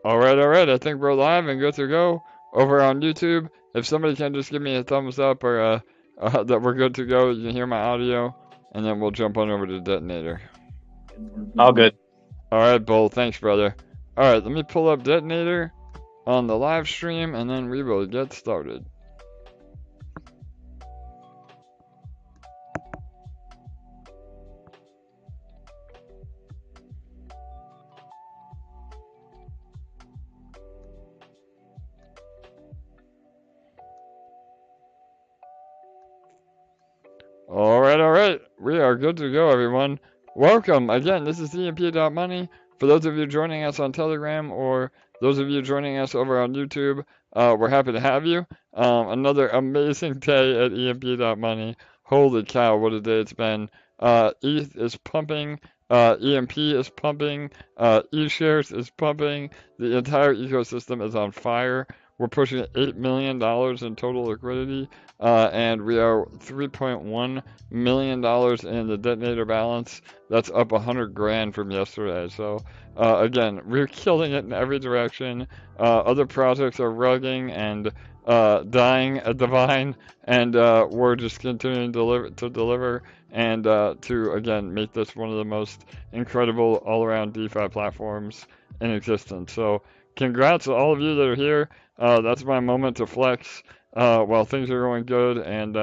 Alright, I think we're live and good to go over on YouTube. If somebody can just give me a thumbs up or that we're good to go, you can hear my audio, and then we'll jump on over to Detonator. All good. Alright, Bull, thanks, brother. Alright, let me pull up Detonator on the live stream, and then we will get started. Alright, we are good to go, everyone. Welcome. Again, this is EMP.Money. For those of you joining us on Telegram or those of you joining us over on YouTube, we're happy to have you. Another amazing day at EMP.Money. Holy cow, what a day it's been. ETH is pumping. EMP is pumping. eShares is pumping. The entire ecosystem is on fire. We're pushing $8 million in total liquidity, and we are $3.1 million in the Detonator balance. That's up 100 grand from yesterday. So, again, we're killing it in every direction. Other projects are rugging and dying at the vine, and we're just continuing to deliver and to, again, make this one of the most incredible all-around DeFi platforms in existence. So, congrats to all of you that are here. That's my moment to flex while things are going good. And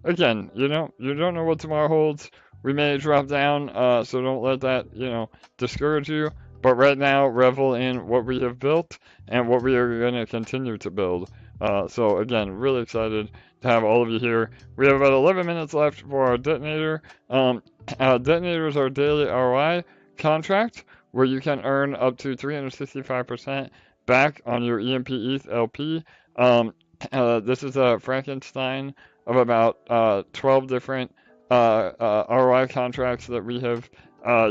again, you don't know what tomorrow holds. We may drop down, so don't let that, discourage you. But right now, revel in what we have built and what we are going to continue to build. So again, really excited to have all of you here. We have about 11 minutes left for our Detonator. Detonator is our daily ROI contract where you can earn up to 365% back on your EMP ETH LP. This is a Frankenstein of about 12 different ROI contracts that we have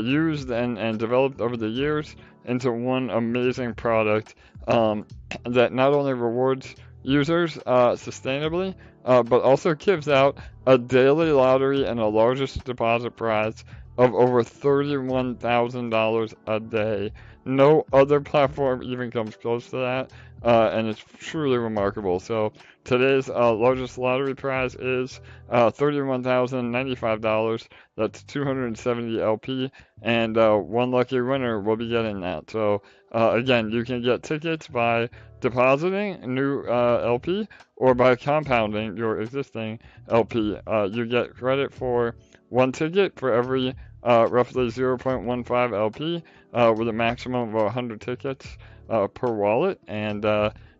used and developed over the years into one amazing product that not only rewards users sustainably, but also gives out a daily lottery and a largest deposit prize of over $31,000 a day. No other platform even comes close to that, and it's truly remarkable. So today's largest lottery prize is $31,095. That's 270 LP, and one lucky winner will be getting that. So again, you can get tickets by depositing new LP or by compounding your existing LP. You get credit for one ticket for every roughly 0.15 LP with a maximum of 100 tickets per wallet. And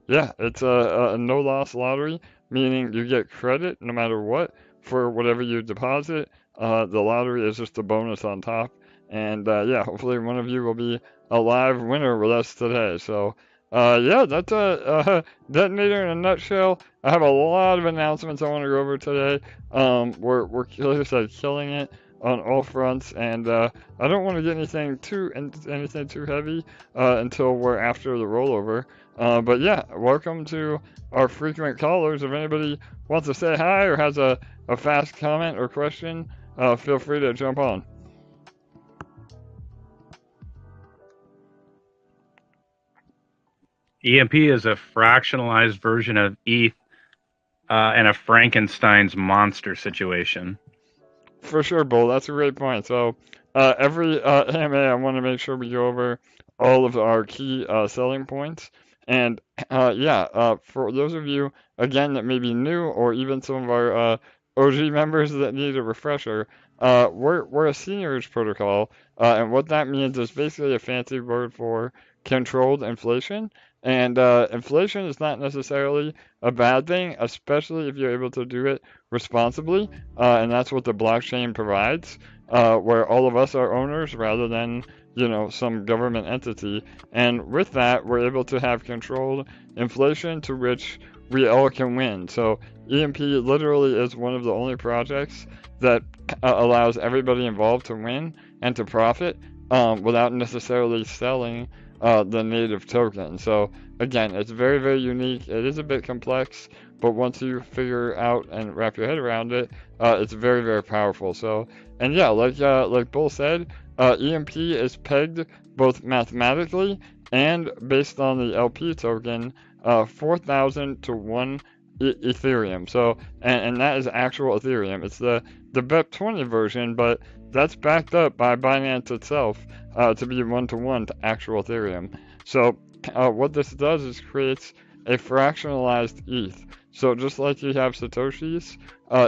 yeah, it's a no-loss lottery, meaning you get credit no matter what for whatever you deposit. The lottery is just a bonus on top. And yeah, hopefully one of you will be a live winner with us today. So yeah, that's a Detonator in a nutshell. I have a lot of announcements I want to go over today. We're like I said, killing it on all fronts, and I don't want to get anything too heavy until we're after the rollover. But yeah, welcome to our frequent callers. If anybody wants to say hi or has a fast comment or question, feel free to jump on. EMP is a fractionalized version of ETH and a Frankenstein's monster situation. For sure, Bull. That's a great point. So every AMA, I want to make sure we go over all of our key selling points. And yeah, for those of you, again, that may be new or even some of our OG members that need a refresher, we're a seigniorage protocol. And what that means is basically a fancy word for controlled inflation. And inflation is not necessarily a bad thing, especially if you're able to do it responsibly. And that's what the blockchain provides, where all of us are owners rather than, some government entity. And with that, we're able to have controlled inflation to which we all can win. So EMP literally is one of the only projects that allows everybody involved to win and to profit without necessarily selling the native token. So again, it's very, very unique. It is a bit complex, but once you figure out and wrap your head around it, it's very, very powerful. So, and yeah, like Bull said, EMP is pegged both mathematically and based on the LP token, 4,000 to 1 Ethereum. So, and that is actual Ethereum. It's the BEP20 version, but that's backed up by Binance itself to be 1-to-1 to actual Ethereum. So, what this does is creates a fractionalized ETH. So just like you have Satoshis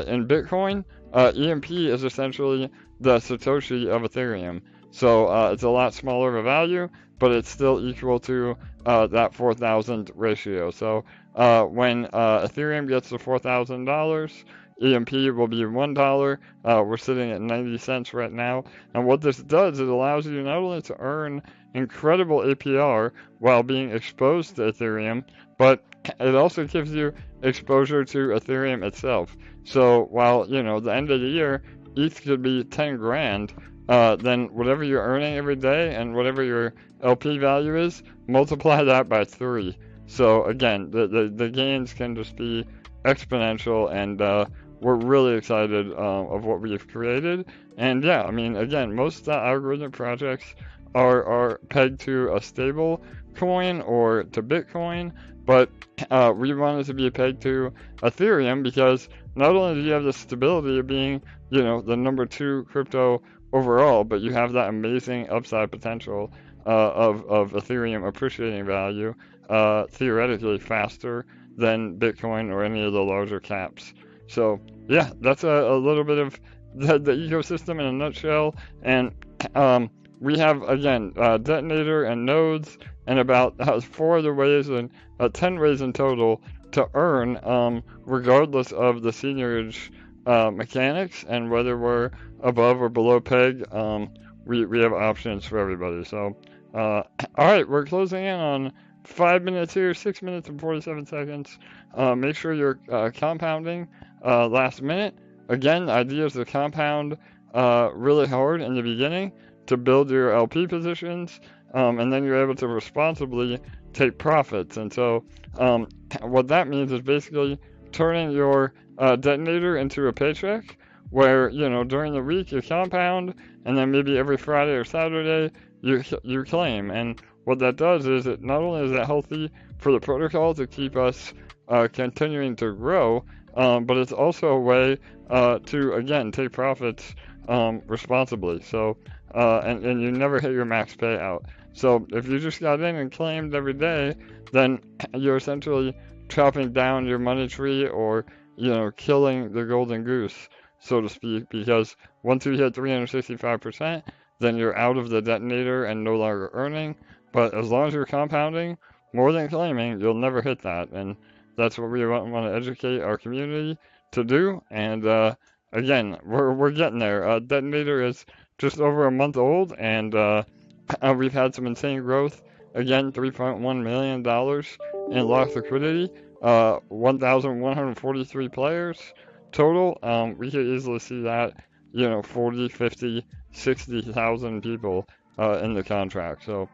in Bitcoin, EMP is essentially the Satoshi of Ethereum. So it's a lot smaller of a value, but it's still equal to that 4,000 ratio. So when Ethereum gets to $4,000, EMP will be $1. We're sitting at 90 cents right now. And what this does, it allows you not only to earn incredible APR while being exposed to Ethereum, but it also gives you exposure to Ethereum itself. So while, you know, the end of the year, ETH could be 10 grand, then whatever you're earning every day and whatever your LP value is, multiply that by 3. So again, the gains can just be exponential, and we're really excited of what we've created. And yeah, I mean, again, most algorithmic projects are pegged to a stable coin or to Bitcoin, but we wanted to be pegged to Ethereum because not only do you have the stability of being, you know, the number 2 crypto overall, but you have that amazing upside potential of Ethereum appreciating value theoretically faster than Bitcoin or any of the larger caps. So yeah, that's a little bit of the ecosystem in a nutshell. And we have, again, Detonator and nodes and about 4 other ways and 10 ways in total to earn, regardless of the seigniorage mechanics and whether we're above or below peg. We have options for everybody. So, all right, we're closing in on 5 minutes here, 6 minutes and 47 seconds. Make sure you're compounding last minute. Again, the idea is to compound really hard in the beginning to build your LP positions, and then you're able to responsibly take profits. And so what that means is basically turning your Detonator into a paycheck where, you know, during the week you compound, and then maybe every Friday or Saturday you claim. And what that does is it not only is that healthy for the protocol to keep us continuing to grow, but it's also a way to, again, take profits responsibly. So and you never hit your max payout. So if you just got in and claimed every day, then you're essentially chopping down your money tree, or, you know, killing the golden goose, so to speak, because once you hit 365%, then you're out of the Detonator and no longer earning. But as long as you're compounding more than claiming, you'll never hit that. And that's what we want to educate our community to do. And again, we're getting there. Detonator is just over a month old, and we've had some insane growth. Again, $3.1 million in locked liquidity, 1,143 players total. We could easily see that, you know, 40, 50, 60,000 people in the contract. So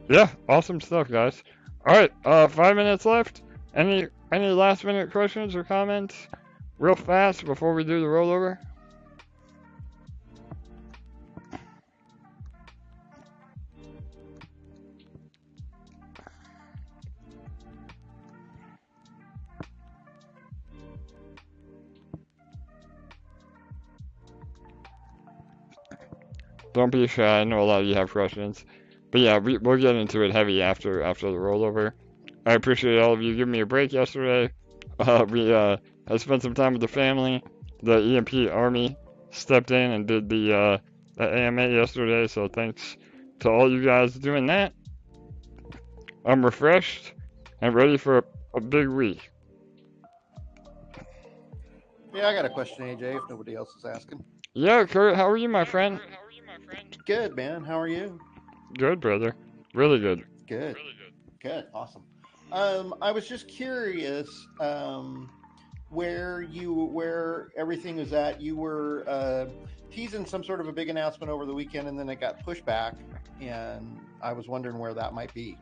yeah, awesome stuff, guys. All right, 5 minutes left. Any last minute questions or comments real fast before we do the rollover? Don't be shy. I know a lot of you have questions. But yeah, we'll get into it heavy after the rollover. I appreciate all of you giving me a break yesterday. I spent some time with the family. The EMP Army stepped in and did the AMA yesterday, so thanks to all you guys doing that. I'm refreshed and ready for a big week. Yeah, I got a question, AJ, if nobody else is asking. Yeah, Kurt, how are you, my friend? Good, man. How are you? Good, brother. Really good. Good. Good. Awesome. I was just curious where everything is at. You were teasing some sort of a big announcement over the weekend, and then it got pushed back, and I was wondering where that might be.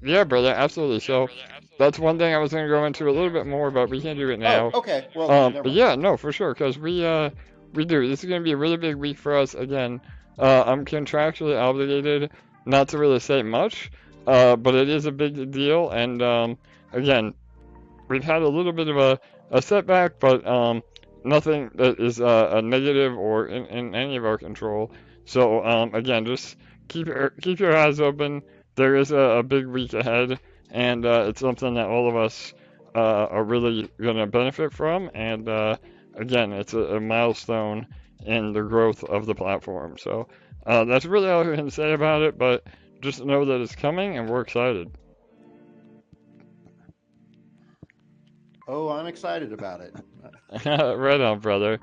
Yeah, brother, absolutely. So that's one thing I was going to go into a little bit more, but we can't do it now. Oh, okay. Well, but yeah, no, for sure, because we do. This is going to be a really big week for us. Again, I'm contractually obligated not to really say much, but it is a big deal. And again, we've had a little bit of a setback, but nothing that is a negative or in any of our control. So again, just keep your eyes open. There is a big week ahead, and it's something that all of us are really going to benefit from. And again, it's a milestone in the growth of the platform. So that's really all I can say about it, but just know that it's coming, and we're excited. Oh, I'm excited about it. Right on, brother.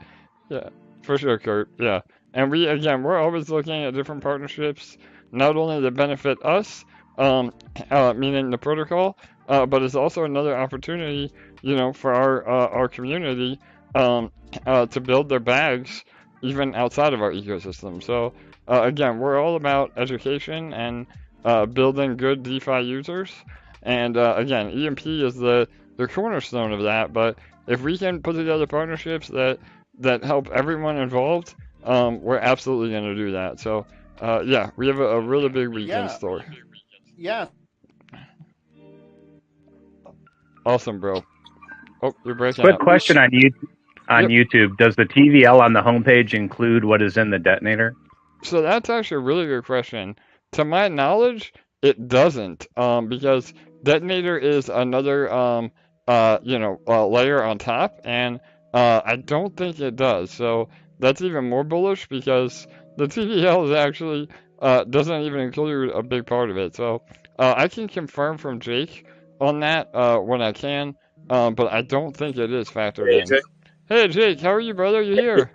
Yeah, for sure, Kurt. Yeah. And we're always looking at different partnerships, not only that benefit us, meaning the protocol, but it's also another opportunity, for our community, to build their bags even outside of our ecosystem. So, again, we're all about education and building good DeFi users. And again, EMP is the cornerstone of that. But if we can put together partnerships that help everyone involved, we're absolutely going to do that. So, yeah, we have a really big weekend store. Yeah. Awesome, bro. Oh, you're breaking Quick up. question on YouTube. Does the TVL on the homepage include what is in the detonator? So that's actually a really good question. To my knowledge, it doesn't, because Detonator is another layer on top, and I don't think it does. So that's even more bullish because the TVL is actually doesn't even include a big part of it. So I can confirm from Jake on that when I can, but I don't think it is factored in. Jake. Hey Jake, how are you, brother? You here?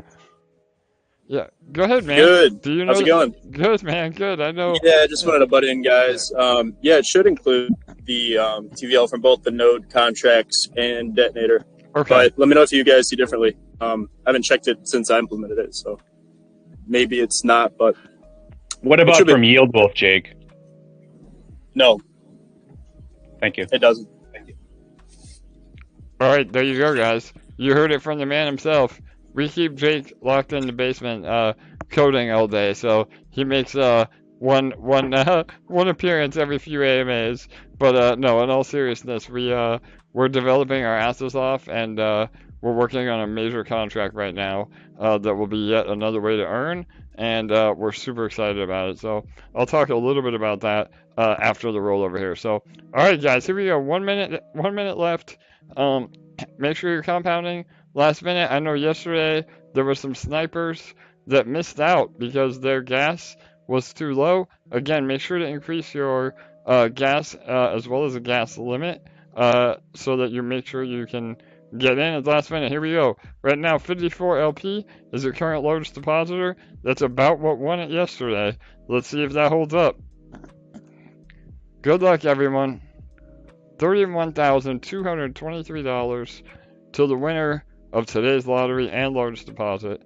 Yeah, go ahead, man. Good. Do you know? How's it going? Good, man. Good. I know. Yeah, I just wanted to butt in, guys. Yeah, it should include the TVL from both the node contracts and detonator. Okay. But let me know if you guys see differently. I haven't checked it since I implemented it, so maybe it's not. But what about from 𝘕𝘯𝘀, Jake? No. Thank you. It doesn't. Thank you. All right, there you go, guys. You heard it from the man himself. We keep Jake locked in the basement coding all day, so he makes one appearance every few AMAs. But no, in all seriousness, we're developing our asses off, and we're working on a major contract right now that will be yet another way to earn, and we're super excited about it. So I'll talk a little bit about that after the rollover here. So all right, guys, here we go. 1 minute left. Make sure you're compounding. Last minute, I know yesterday there were some snipers that missed out because their gas was too low. Again, make sure to increase your gas as well as the gas limit so that you make sure you can get in at the last minute. Here we go. Right now, 54 LP is the current largest depositor. That's about what won it yesterday. Let's see if that holds up. Good luck, everyone. $31,223 to the winner of today's lottery and largest deposit.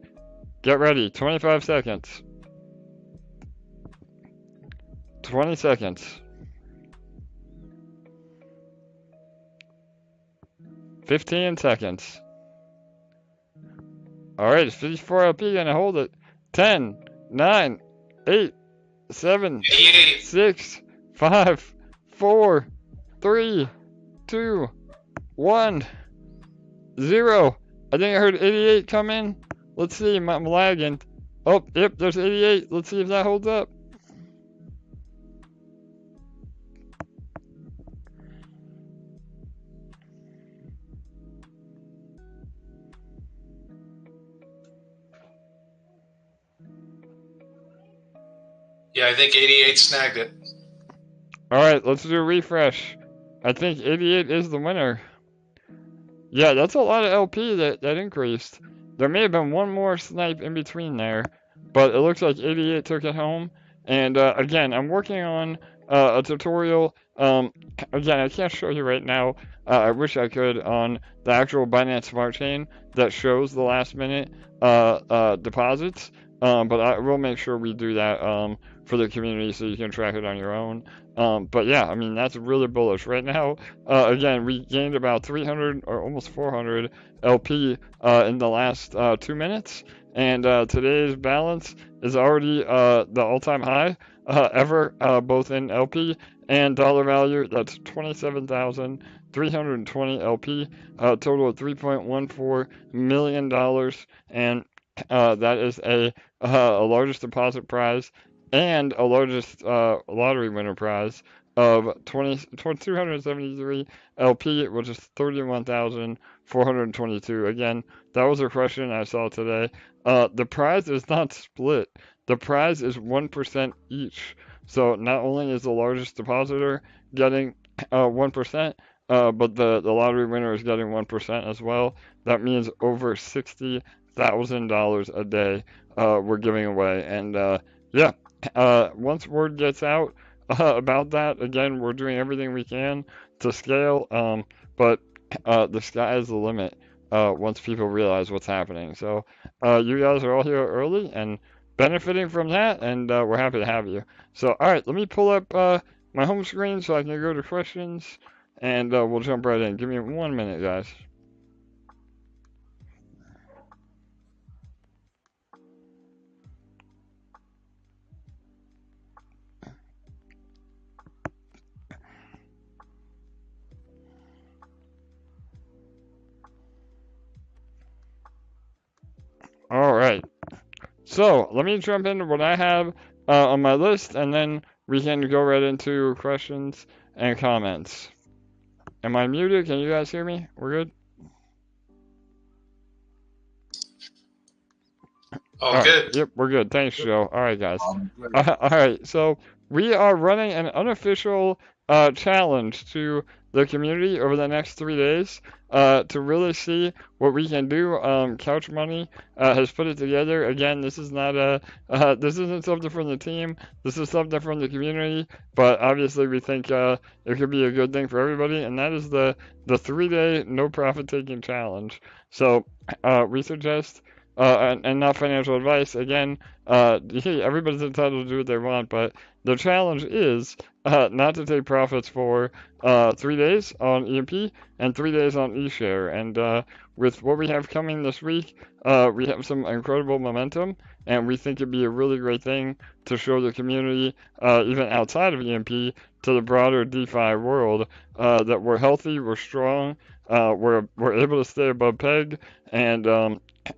Get ready. 25 seconds. 20 seconds. 15 seconds. Alright, is 54 LP gonna hold it? 10, 9, 8, 7, 6, 5, 4, 3, 2, 1, 0. I think I heard 88 come in. Let's see, I'm lagging. Oh, yep, there's 88. Let's see if that holds up. Yeah, I think 88 snagged it. Alright, let's do a refresh. I think 88 is the winner. Yeah, that's a lot of LP that increased. There may have been one more snipe in between there, but it looks like 88 took it home. And again, I'm working on a tutorial. Again, I can't show you right now. I wish I could on the actual Binance Smart Chain that shows the last minute deposits. But I will make sure we do that for the community so you can track it on your own. But yeah, I mean, that's really bullish. Right now, again, we gained about 300 or almost 400 LP in the last 2 minutes. And today's balance is already the all-time high ever, both in LP And dollar value, that's 27,320 LP, total of $3.14 million, and that is a largest deposit prize and a largest lottery winner prize of 273 LP, which is 31,422. Again, that was a question I saw today. The prize is not split. The prize is 1% each. So not only is the largest depositor getting 1%, but the lottery winner is getting 1% as well. That means over $60,000 a day we're giving away. And yeah, once word gets out about that, again, we're doing everything we can to scale, but the sky is the limit once people realize what's happening. So you guys are all here early and benefiting from that, and we're happy to have you. So, all right, let me pull up my home screen so I can go to questions, and we'll jump right in. Give me 1 minute, guys. All right. So, let me jump into what I have on my list, and then we can go right into questions and comments. Am I muted? Can you guys hear me? We're good? All good. Right. Yep, we're good. Thanks, Joe. All right, guys. All right, so we are running an unofficial challenge to the community over the next 3 days to really see what we can do. 𝘠𝘩𝘪𝘴 has put it together. Again, this is not this isn't something from the team. This is something from the community. But obviously, we think it could be a good thing for everybody, and that is the 3-day no profit taking challenge. So we suggest. And not financial advice. Again, everybody's entitled to do what they want, but the challenge is not to take profits for 3 days on EMP and 3 days on eShare. And with what we have coming this week, we have some incredible momentum, and we think it'd be a really great thing to show the community, even outside of EMP, to the broader DeFi world, that we're healthy, we're strong, we're able to stay above peg, and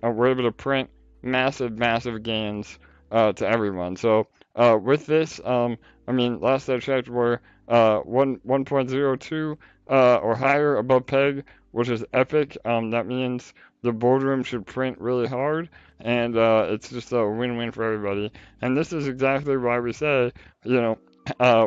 we're able to print massive gains to everyone. So with this, I mean, last I checked, we're 1.02 or higher above peg, which is epic. That means the boardroom should print really hard, and it's just a win-win for everybody. And this is exactly why we say, you know,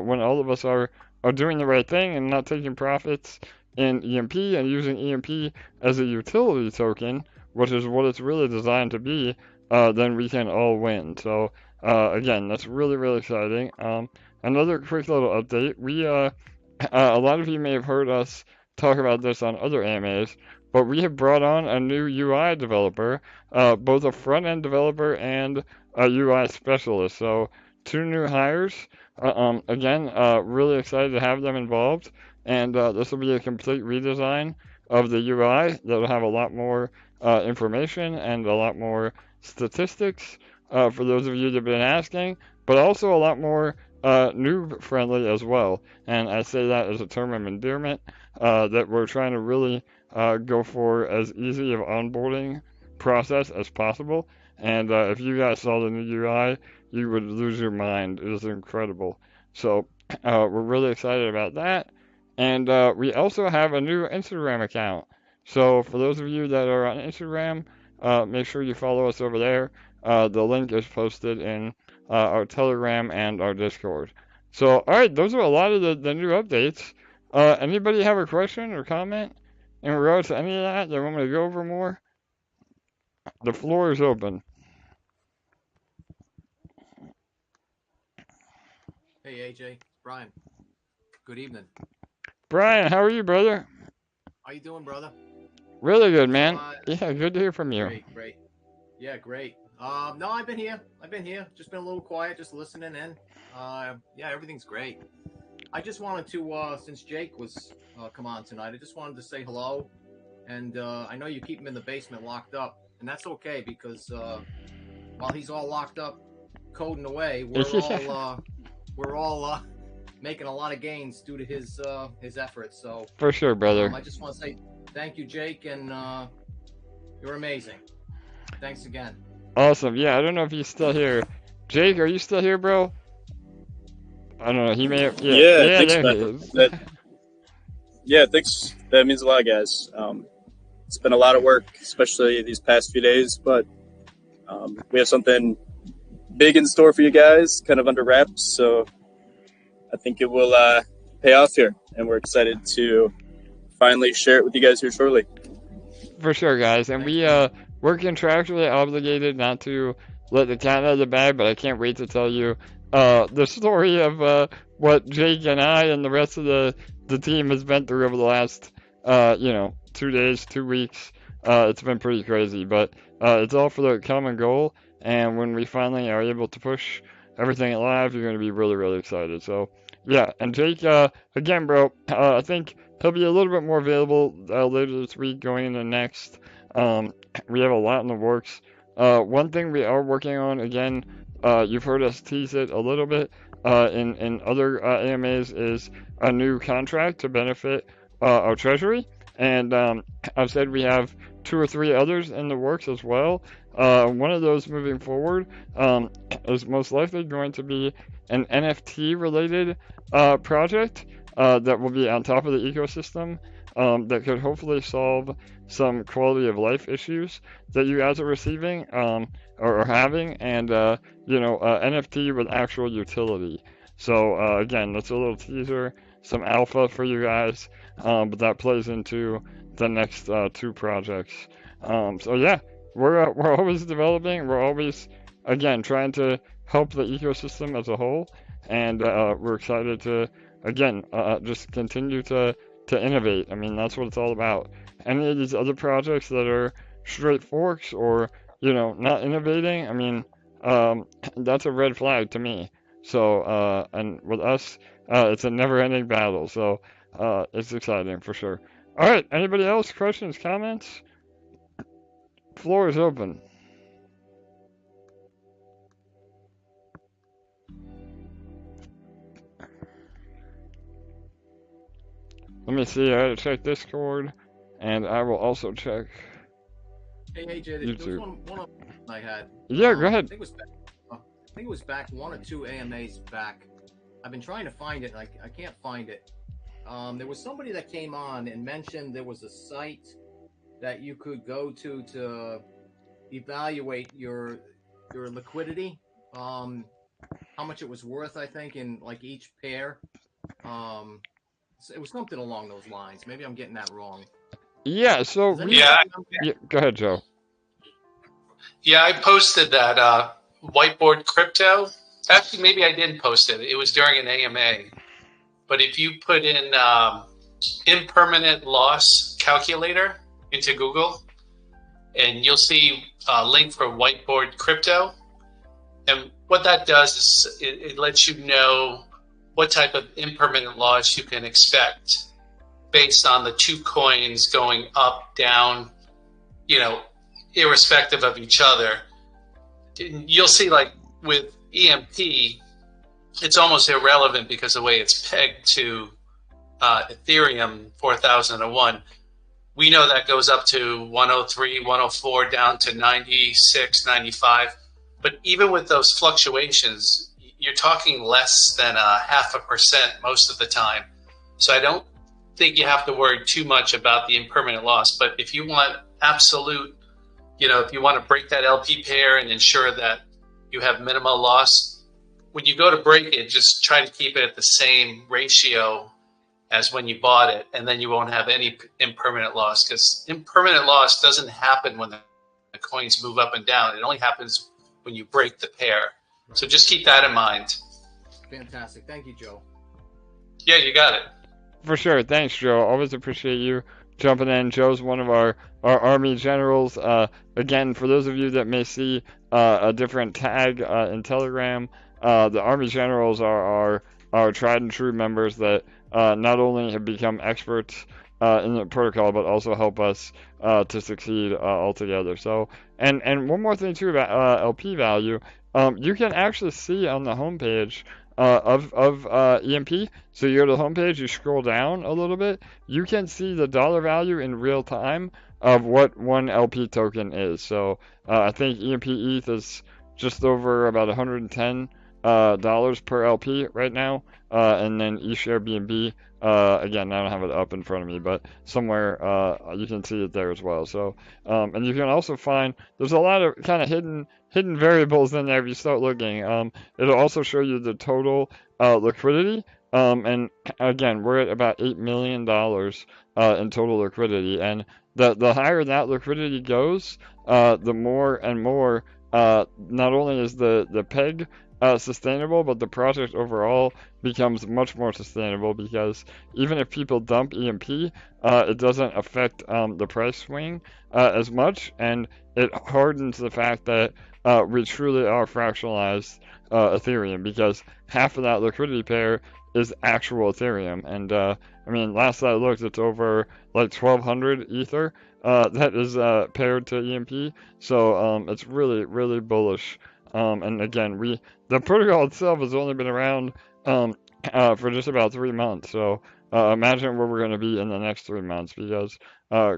when all of us are doing the right thing and not taking profits in EMP and using EMP as a utility token, which is what it's really designed to be, then we can all win. So again, that's really exciting. Another quick little update. We a lot of you may have heard us talk about this on other AMAs, but we have brought on a new UI developer, both a front-end developer and a UI specialist. So 2 new hires. Again, really excited to have them involved, and this will be a complete redesign of the UI that'll have a lot more information and a lot more statistics for those of you that have been asking, but also a lot more noob friendly as well. And I say that as a term of endearment, that we're trying to really go for as easy of onboarding process as possible. And if you guys saw the new UI, you would lose your mind. It is incredible. So we're really excited about that. And we also have a new Instagram account. So for those of you that are on Instagram, make sure you follow us over there. The link is posted in our Telegram and our Discord. So, all right, those are a lot of the new updates. Anybody have a question or comment in regards to any of that? They want me to go over more? The floor is open. Hey, AJ, Brian. Good evening. Brian, how are you, brother? How you doing, brother? Really good, man. Yeah, good to hear from you. Great. Yeah, great. No, I've been here. Just been a little quiet, just listening in. Yeah, everything's great. I just wanted to, since Jake was come on tonight, I just wanted to say hello. And I know you keep him in the basement locked up, and that's okay because while he's all locked up, coding away, we're all making a lot of gains due to his efforts. So For sure, brother. I just want to say thank you, Jake, and you're amazing. Thanks again. Awesome. Yeah, I don't know if he's still here. Jake, are you still here, bro? I don't know. He may have. Yeah, thanks, there man. he is. Yeah, thanks. That means a lot, guys. It's been a lot of work, especially these past few days, but we have something big in store for you guys, kind of under wraps. So I think it will pay off here, and we're excited to finally share it with you guys here shortly. For sure, guys. And we're contractually obligated not to let the cat out of the bag, but I can't wait to tell you the story of what Jake and I and the rest of the team has been through over the last 2 days, 2 weeks. It's been pretty crazy, but it's all for the common goal. And when we finally are able to push everything live, you're going to be really, really excited. So, yeah. And Jake, again, bro, I think he'll be a little bit more available later this week, going into next. We have a lot in the works. One thing we are working on, again, you've heard us tease it a little bit in other AMAs, is a new contract to benefit our treasury. And I've said we have 2 or 3 others in the works as well. One of those moving forward is most likely going to be an NFT-related project that will be on top of the ecosystem that could hopefully solve some quality of life issues that you guys are receiving or having, and NFT with actual utility. So again, that's a little teaser, some alpha for you guys, but that plays into the next 2 projects. So yeah, we're always developing. We're always, again, trying to help the ecosystem as a whole, and we're excited to, again, just continue to innovate. I mean, that's what it's all about. Any of these other projects that are straight forks or, not innovating, I mean, that's a red flag to me. So, and with us, it's a never-ending battle. So, it's exciting for sure. All right, anybody else? Questions, comments? Floor is open. Let me see. I gotta check Discord, and I will also check. Hey, AJ, YouTube. there was one I had. Yeah, go ahead. I think it was back 1 or 2 AMAs back. I've been trying to find it, and I can't find it. There was somebody that came on and mentioned there was a site that you could go to evaluate your liquidity, how much it was worth, I think, in like each pair. It was something along those lines. Maybe I'm getting that wrong. Yeah, so Yeah. Go ahead, Joe. Yeah, I posted that whiteboard crypto. Actually, maybe I didn't post it. It was during an AMA. But if you put in impermanent loss calculator into Google, and you'll see a link for whiteboard crypto. And what that does is it lets you know what type of impermanent loss you can expect based on the 2 coins going up, down, irrespective of each other. You'll see, like with EMP, it's almost irrelevant because the way it's pegged to Ethereum 4001. We know that goes up to 103, 104, down to 96, 95. But even with those fluctuations, you're talking less than 0.5% most of the time. So I don't think you have to worry too much about the impermanent loss. But if you want absolute, if you want to break that LP pair and ensure that you have minimal loss, when you go to break it, just try to keep it at the same ratio as when you bought it, and then you won't have any impermanent loss, because impermanent loss doesn't happen when the coins move up and down. It only happens when you break the pair. Right. So just keep that in mind. Fantastic. Thank you, Joe. Yeah, you got it. For sure. Thanks, Joe. Always appreciate you jumping in. Joe's one of our Army generals. Again, for those of you that may see a different tag in Telegram, the Army generals are our tried and true members that not only have become experts in the protocol, but also help us to succeed altogether. So, and one more thing too about LP value, you can actually see on the homepage of EMP. So you go to the homepage, you scroll down a little bit, you can see the dollar value in real time of what one LP token is. So I think EMP ETH is just over about $110 per LP right now, and then 𝘰𝘰𝘪𝘳𝘵𝘠, again, I don't have it up in front of me, but somewhere you can see it there as well. So and you can also find there's a lot of kind of hidden variables in there if you start looking. It'll also show you the total liquidity, and again, we're at about $8 million in total liquidity, and the higher that liquidity goes, the more and more not only is the PEG sustainable, but the project overall becomes much more sustainable, because even if people dump EMP, it doesn't affect the price swing as much, and it hardens the fact that we truly are fractionalized Ethereum, because half of that liquidity pair is actual Ethereum. And I mean, last I looked, it's over like 1,200 Ether that is paired to EMP. So it's really, really bullish. And again, the protocol itself has only been around for just about 3 months. So imagine where we're going to be in the next 3 months, because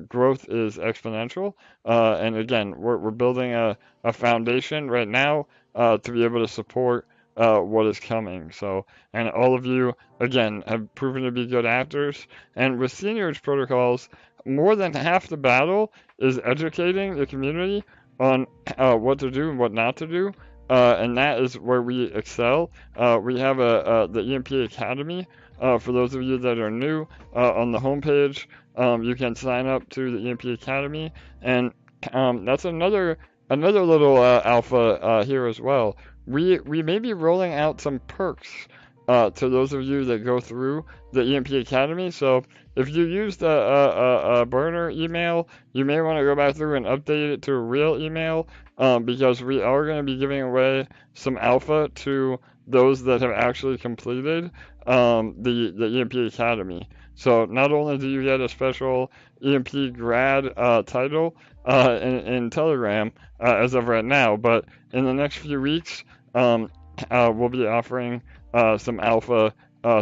growth is exponential. And again, we're building a foundation right now to be able to support what is coming. So, and all of you, again, have proven to be good actors. And with seigniorage protocols, more than half the battle is educating the community on what to do and what not to do. And that is where we excel. We have the EMP Academy. For those of you that are new, on the homepage, you can sign up to the EMP Academy, and that's another little alpha here as well. We may be rolling out some perks to those of you that go through the EMP Academy. So if you used a burner email, you may want to go back through and update it to a real email, because we are going to be giving away some alpha to those that have actually completed the EMP Academy. So not only do you get a special EMP grad title in Telegram as of right now, but in the next few weeks, we'll be offering some alpha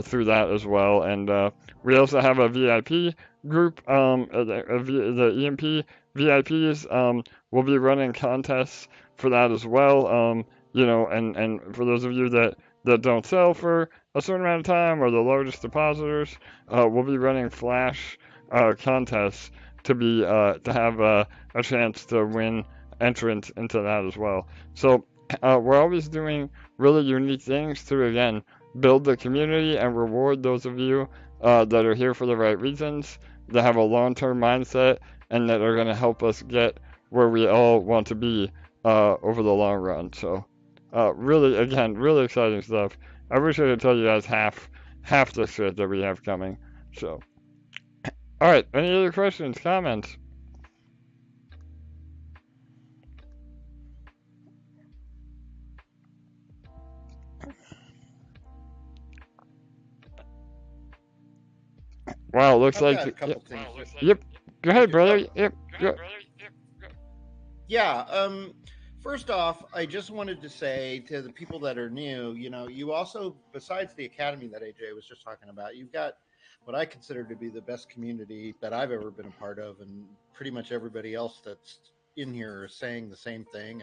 through that as well. And we also have a VIP group, the EMP VIPs. We'll be running contests for that as well. You know, and for those of you that don't sell for a certain amount of time, or the largest depositors, we'll be running flash contests to have a chance to win entrance into that as well. So we're always doing really unique things to, again, build the community and reward those of you that are here for the right reasons, that have a long-term mindset, and that are going to help us get where we all want to be over the long run. So really, again, really exciting stuff. I wish I could tell you guys half the shit that we have coming. So, all right, any other questions, comments? Wow, looks I've like got a couple things. Yep. Go ahead, brother. Yep. Go. Yeah. First off, I just wanted to say to the people that are new, you know, you also, besides the academy that AJ was just talking about, you've got what I consider to be the best community that I've ever been a part of, and pretty much everybody else that's in here is saying the same thing,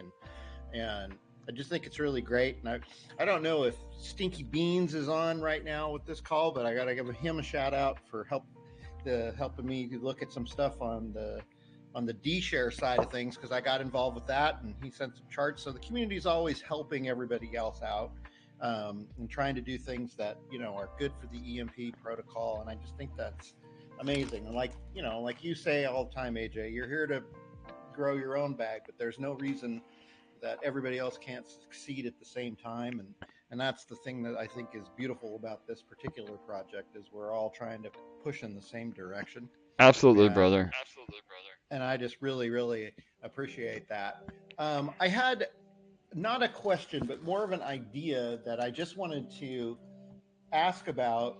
and I just think it's really great. And I don't know if Stinky Beans is on right now with this call, but I got to give him a shout out for helping me look at some stuff on the D-share side of things, because I got involved with that, and he sent some charts. So the community is always helping everybody else out, and trying to do things that, you know, are good for the EMP protocol. And I just think that's amazing. And like you say all the time, AJ, you're here to grow your own bag, but there's no reason that everybody else can't succeed at the same time. And that's the thing that I think is beautiful about this particular project, is we're all trying to push in the same direction. Absolutely, brother. And I just really, really appreciate that. I had not a question, but more of an idea that I just wanted to ask about,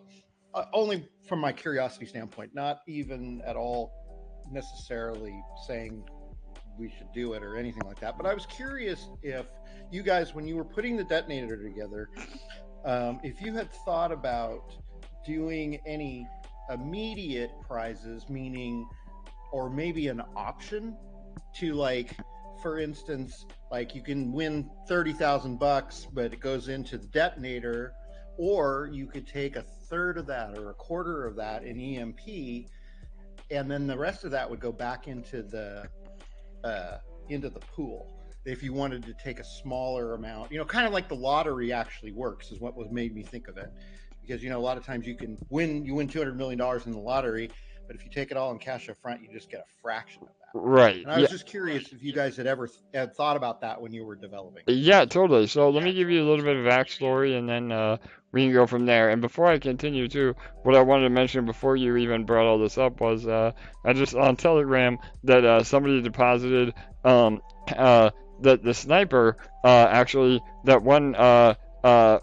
only from my curiosity standpoint, not even at all necessarily saying we should do it or anything like that. But I was curious if you guys, when you were putting the detonator together, if you had thought about doing any immediate prizes, meaning, or maybe an option to, like, for instance, like you can win $30,000, but it goes into the detonator, or you could take a third of that or a quarter of that in EMP, and then the rest of that would go back into the pool. If you wanted to take a smaller amount, kind of like the lottery actually works, is what made me think of it. Because, a lot of times you win $200 million in the lottery, but if you take it all in cash up front, you just get a fraction of that. Right. And I was just curious if you guys had thought about that when you were developing. Yeah, totally. So let me give you a little bit of backstory, and then we can go from there. And before I continue, too, what I wanted to mention before you even brought all this up was I just on Telegram that somebody deposited that the sniper actually that one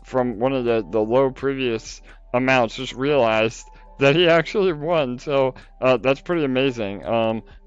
from one of the low previous amounts just realized that he actually won. So that's pretty amazing.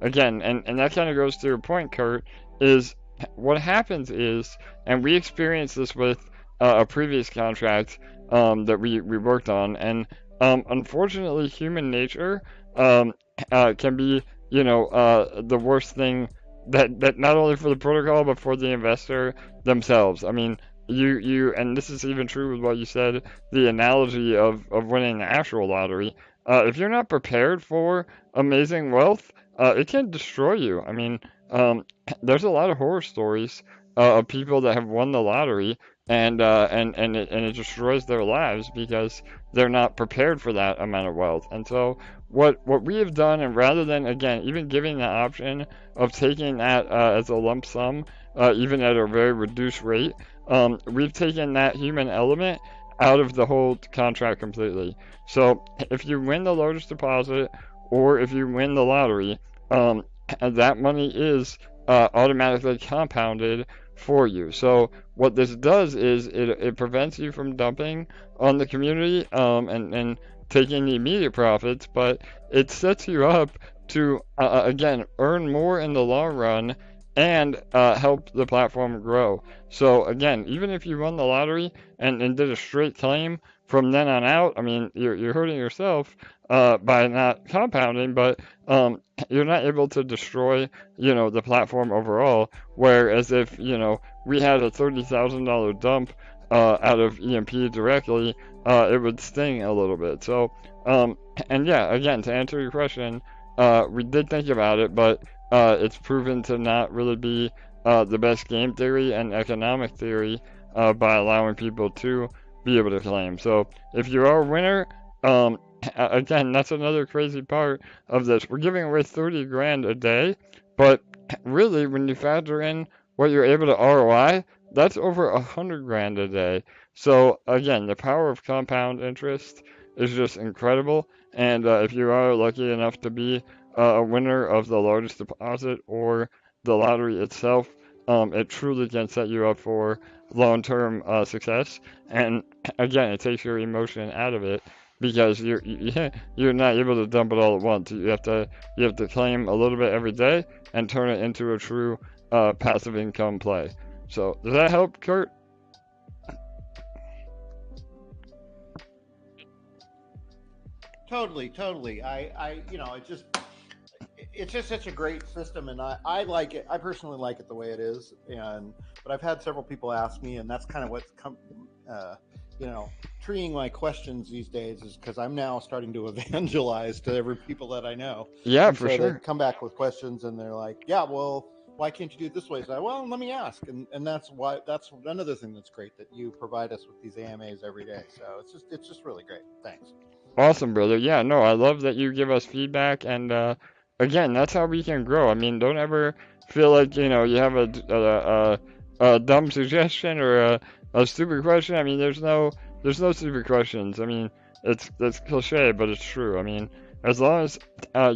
Again, and that kind of goes to your point, Kurt, is what happens is, and we experienced this with a previous contract that we worked on, and unfortunately human nature can be, the worst thing that not only for the protocol but for the investor themselves. I mean, you and this is even true with what you said, the analogy of winning the actual lottery. If you're not prepared for amazing wealth, it can destroy you. I mean, there's a lot of horror stories of people that have won the lottery and it destroys their lives because they're not prepared for that amount of wealth. And so what we have done, and rather than, again, even giving the option of taking that as a lump sum, even at a very reduced rate, we've taken that human element out of the whole contract completely. So if you win the largest deposit, or if you win the lottery, that money is automatically compounded for you. So what this does is it prevents you from dumping on the community and taking the immediate profits, but it sets you up to again earn more in the long run and help the platform grow. So again, even if you won the lottery and did a straight claim from then on out, I mean, you're hurting yourself by not compounding, but you're not able to destroy, the platform overall. Whereas if, we had a $30,000 dump out of EMP directly, it would sting a little bit. So, and yeah, again, to answer your question, we did think about it, but it's proven to not really be the best game theory and economic theory by allowing people to be able to claim. So if you are a winner, again, that's another crazy part of this. We're giving away 30 grand a day, but really, when you factor in what you're able to ROI, that's over 100 grand a day. So again, the power of compound interest is just incredible. And if you are lucky enough to be a winner of the largest deposit or the lottery itself, it truly can set you up for long-term success. And again, it takes your emotion out of it because you're not able to dump it all at once. You have to claim a little bit every day and turn it into a true passive income play. So does that help, Kurt? Totally. It's just such a great system, and I like it. I personally like it the way it is, but I've had several people ask me, and that's kind of what's treating my questions these days, is because I'm now starting to evangelize to every people that I know. Yeah, and for so sure. They come back with questions, and they're like, "Yeah, well, why can't you do it this way?" So, well, let me ask, and that's another thing that's great, that you provide us with these AMAs every day. So it's just really great. Thanks. Awesome, brother. Yeah, no, I love that you give us feedback, and again, that's how we can grow. I mean, don't ever feel like you have a dumb suggestion or a stupid question. I mean, there's no stupid questions. I mean, that's cliche, but it's true. I mean, as long as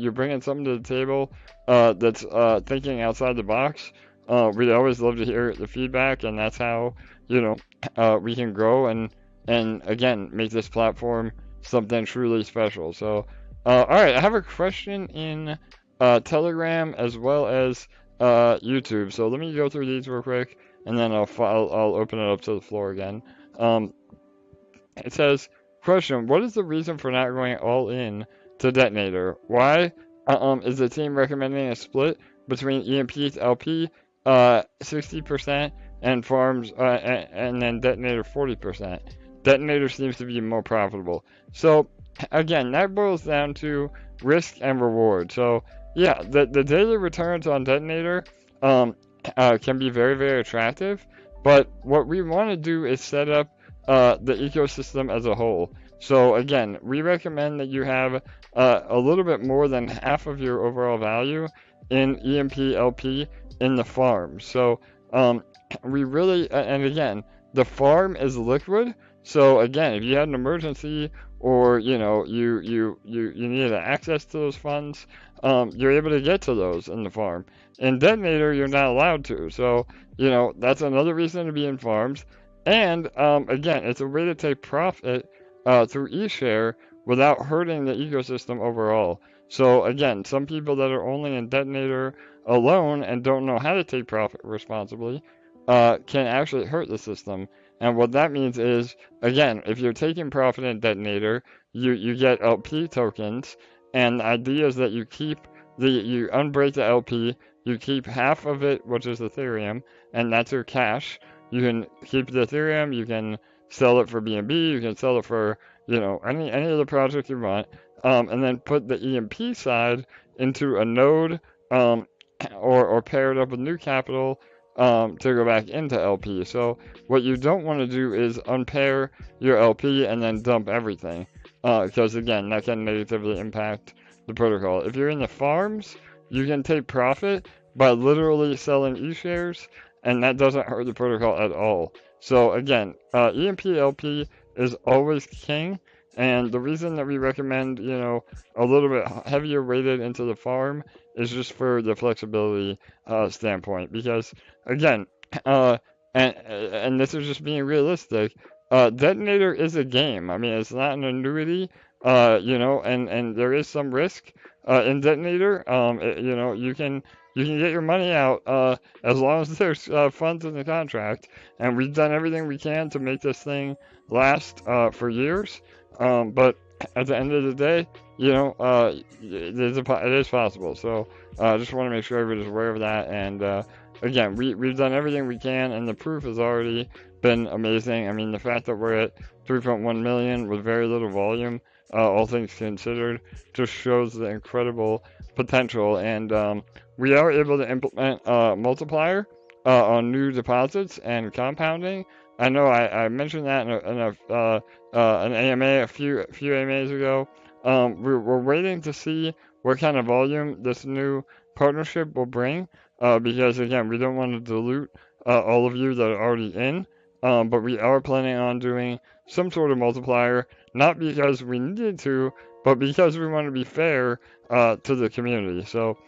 you're bringing something to the table that's thinking outside the box, we'd always love to hear the feedback, and that's how we can grow and again make this platform something truly special. So, all right, I have a question in Telegram as well as YouTube. So let me go through these real quick, and then I'll open it up to the floor again. it says, question, what is the reason for not going all in to Detonator? Why is the team recommending a split between EMP's LP 60% and farms and then Detonator 40%? Detonator seems to be more profitable. So again, that boils down to risk and reward. So yeah, the daily returns on Detonator can be very, very attractive, but what we want to do is set up the ecosystem as a whole. So again, we recommend that you have a little bit more than half of your overall value in EMP LP in the farm. So we really, and again, the farm is liquid. So again, if you had an emergency or you needed access to those funds, you're able to get to those in the farm. In Detonator, you're not allowed to. So that's another reason to be in farms. And again, it's a way to take profit through eShare without hurting the ecosystem overall. So again, some people that are only in Detonator alone and don't know how to take profit responsibly can actually hurt the system. And what that means is, again, if you're taking profit in Detonator, you get LP tokens, and the idea is that you unbreak the LP, you keep half of it, which is Ethereum, and that's your cash. You can keep the Ethereum, you can sell it for BNB, you can sell it for, any other project you want, and then put the EMP side into a node, or pair it up with new capital, to go back into LP. So what you don't want to do is unpair your LP and then dump everything, because again, that can negatively impact the protocol. If you're in the farms, you can take profit by literally selling eShares, and that doesn't hurt the protocol at all. So again, EMP LP is always king, and the reason that we recommend, a little bit heavier weighted into the farm is just for the flexibility standpoint. Because again, and this is just being realistic, Detonator is a game. I mean, it's not an annuity, and there is some risk in Detonator. You can get your money out as long as there's funds in the contract, and we've done everything we can to make this thing last for years. But at the end of the day, it is possible. So I just want to make sure everybody's aware of that. And again, we've done everything we can, and the proof has already been amazing. I mean, the fact that we're at 3.1 million with very little volume, all things considered, just shows the incredible potential. And we are able to implement multiplier on new deposits and compounding. I know I mentioned that in an AMA a few AMAs ago. We're waiting to see what kind of volume this new partnership will bring, because again, we don't want to dilute all of you that are already in, but we are planning on doing some sort of multiplier, not because we needed to, but because we want to be fair to the community. So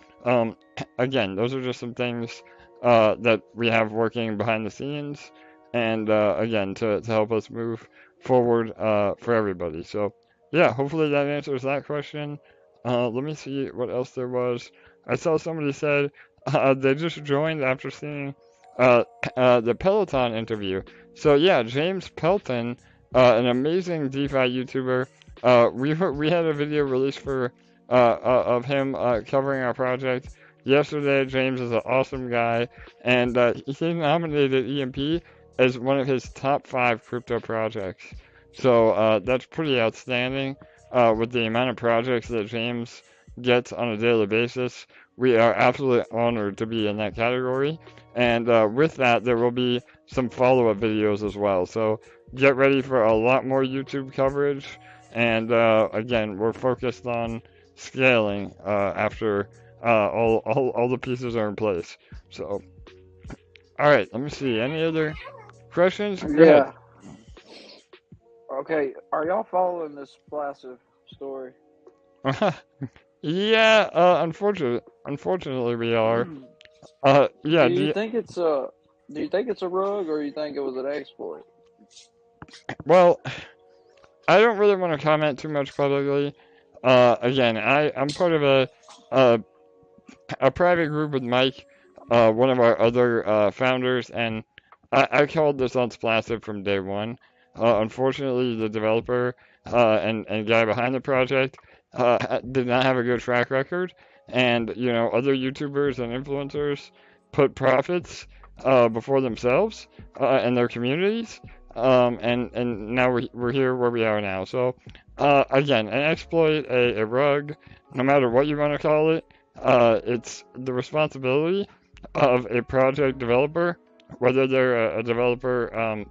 again, those are just some things that we have working behind the scenes, and again, to help us move forward for everybody. So yeah, hopefully that answers that question. Let me see what else there was. I saw somebody said they just joined after seeing the Peloton interview. So yeah, James Pelton, an amazing DeFi YouTuber. We had a video released for of him covering our project yesterday. James is an awesome guy, and he nominated EMP as one of his top 5 crypto projects. So that's pretty outstanding. With the amount of projects that James gets on a daily basis, we are absolutely honored to be in that category. And with that, there will be some follow-up videos as well. So get ready for a lot more YouTube coverage. And again, we're focused on scaling after all the pieces are in place. So, all right, let me see. Any other questions? Go ahead. Okay, are y'all following this Splassive story? Yeah, unfortunately we are. Yeah. Do you think it's a rug, or you think it was an exploit? Well, I don't really want to comment too much publicly. Again, I'm part of a private group with Mike, one of our other founders, and I called this on Splassive from day one. Unfortunately, the developer and guy behind the project did not have a good track record, and other YouTubers and influencers put profits before themselves and their communities, and now we're here where we are now. So again, an exploit, a rug, no matter what you want to call it, it's the responsibility of a project developer, whether they're a developer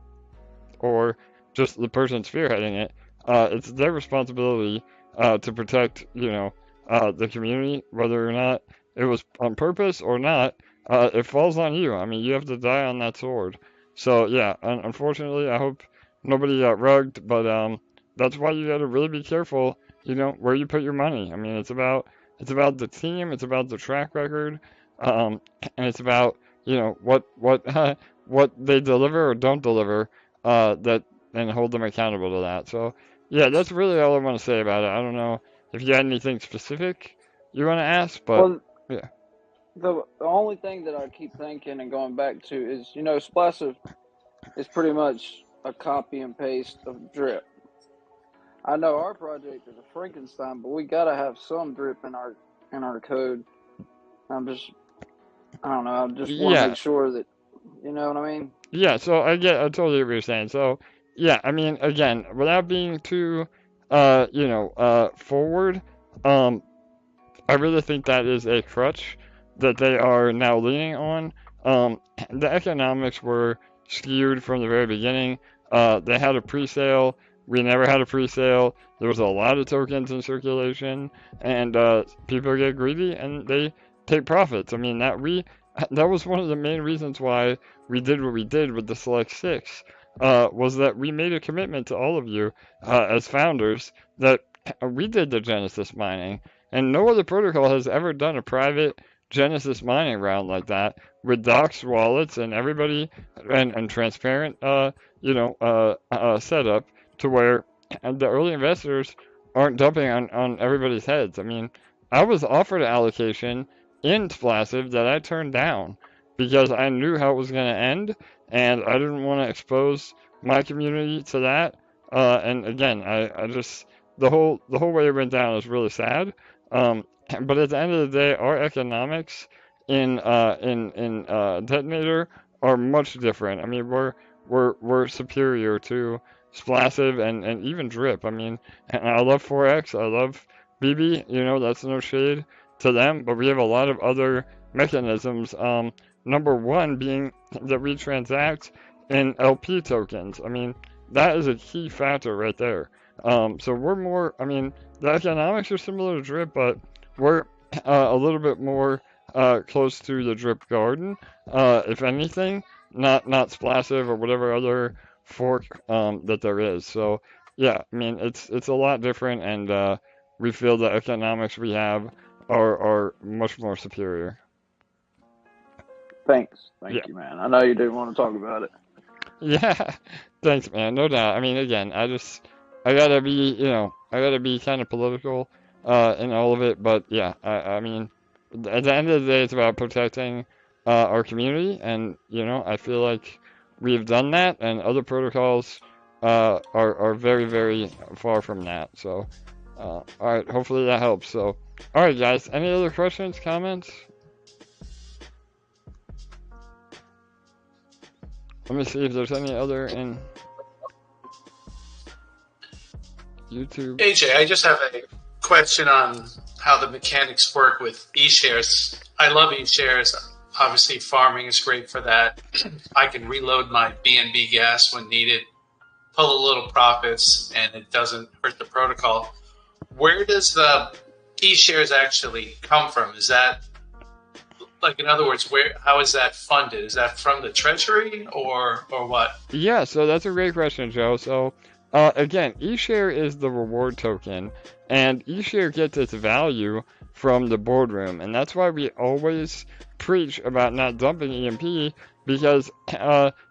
or just the person spearheading it. It's their responsibility to protect, the community, whether or not it was on purpose or not. It falls on you. I mean, you have to die on that sword. So yeah, unfortunately, I hope nobody got rugged, but that's why you got to really be careful, where you put your money. I mean, it's about the team, it's about the track record, and it's about what what they deliver or don't deliver, that and hold them accountable to that. So yeah, that's really all I want to say about it. I don't know if you had anything specific you want to ask, but Well, yeah. the only thing that I keep thinking and going back to is, Splassive is pretty much a copy and paste of Drip. I know our project is a Frankenstein, but we gotta have some Drip in our code. I don't know. I just want to Yeah, make sure that, you know what I mean? yeah, so I totally what you're saying. So yeah, I mean, again, without being too, forward, um, I really think that is a crutch that they are now leaning on. The economics were skewed from the very beginning. They had a pre-sale. We never had a pre-sale. There was a lot of tokens in circulation, and people get greedy and they take profits. I mean, that was one of the main reasons why we did what we did with the Select Six. Was that we made a commitment to all of you as founders that we did the Genesis mining, and no other protocol has ever done a private Genesis mining round like that with docs wallets and everybody and transparent setup to where the early investors aren't dumping on everybody's heads. I mean, I was offered an allocation in Splassive that I turned down because I knew how it was going to end, and I didn't want to expose my community to that. And again, I just the whole way it went down is really sad. But at the end of the day, our economics in Detonator are much different. I mean, we're superior to Splassive and even Drip. I mean, and I love 4X. I love BB. That's no shade to them, but we have a lot of other mechanisms. Number one being that we transact in LP tokens. I mean, that is a key factor right there. So we're more. I mean, the economics are similar to Drip, but we're a little bit more close to the Drip Garden, if anything, not Splassive or whatever other fork that there is. So yeah, I mean it's a lot different, and we feel the economics we have are much more superior. Thank Yeah. you, man. I know you do want to talk about it. Yeah, thanks, man. No doubt. I mean, again, I gotta be kind of political in all of it, but yeah, I mean, at the end of the day, it's about protecting our community, and I feel like we've done that, and other protocols are very, very far from that. So, all right, hopefully that helps. So, all right, guys, any other questions, comments? Let me see if there's any other in YouTube. AJ, I just have a question on how the mechanics work with eShares. I love eShares. Obviously, farming is great for that. I can reload my BNB gas when needed, pull a little profits, and it doesn't hurt the protocol. Where does the eShares actually come from? Is that, like, in other words, how is that funded? Is that from the treasury or what? Yeah, so that's a great question, Joe. So again, eShare is the reward token, and eShare gets its value from the boardroom, and that's why we always preach about not dumping EMP, because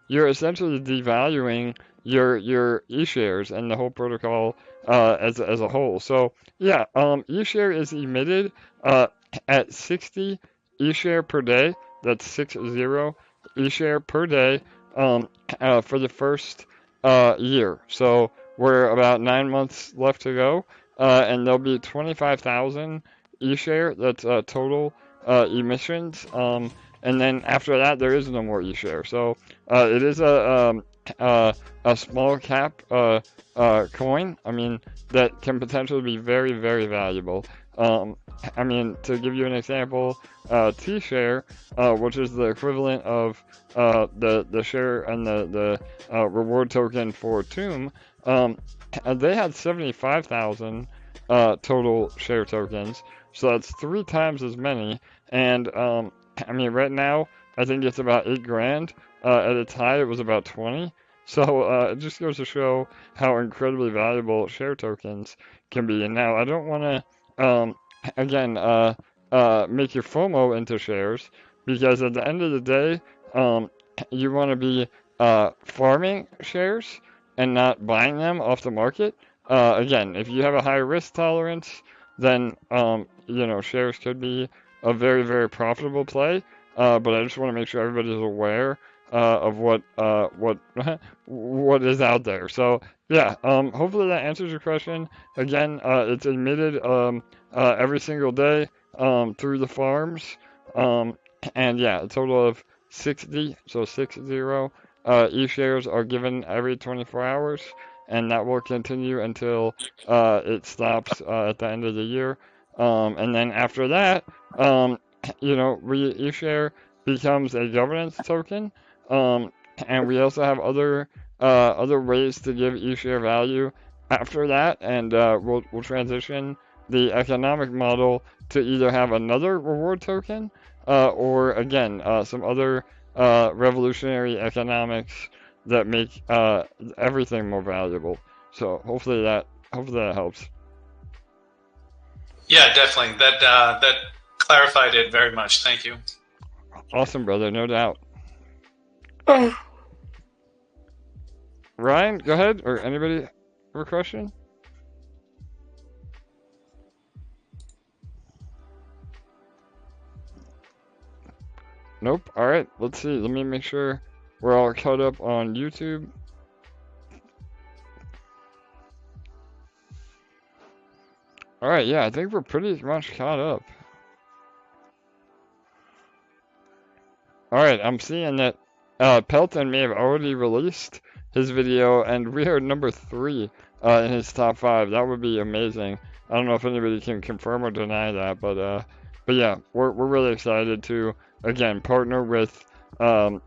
you're essentially devaluing your eShares and the whole protocol as a whole. So yeah, eShare is emitted at 60 eShare per day. That's 60 eShare per day for the first year. So we're about 9 months left to go, and there'll be 25,000 e-share. That's total emissions. And then after that, there is no more e-share. So it is a small cap coin. I mean, that can potentially be very, very valuable. I mean, to give you an example, T-share, which is the equivalent of the share and the reward token for Tomb, they had 75,000 total share tokens, so that's 3 times as many. And I mean, right now, I think it's about 8 grand. At its high, it was about 20. So it just goes to show how incredibly valuable share tokens can be. And now, I don't want to, again, make your FOMO into shares, because at the end of the day, you want to be farming shares and not buying them off the market. Again, if you have a high risk tolerance, then you know, shares could be a very, very profitable play. But I just want to make sure everybody's aware of what what is out there. So yeah, hopefully that answers your question. Again, it's emitted every single day through the farms, and yeah, a total of 60, so 60 e-shares are given every 24 hours, and that will continue until it stops at the end of the year. And then after that, you know, e-share becomes a governance token, and we also have other ways to give e-share value after that, and we'll transition the economic model to either have another reward token or again some other revolutionary economics that make everything more valuable. So hopefully that helps. Yeah, definitely. That clarified it very much. Thank you. Awesome, brother. No doubt. Ryan, go ahead. Or anybody have a question? Nope. All right. Let's see. Let me make sure we're all caught up on YouTube. All right. Yeah, I think we're pretty much caught up. All right. I'm seeing that Pelton may have already released his video, and we are number 3 in his top 5. That would be amazing. I don't know if anybody can confirm or deny that, but yeah, we're really excited to again partner with other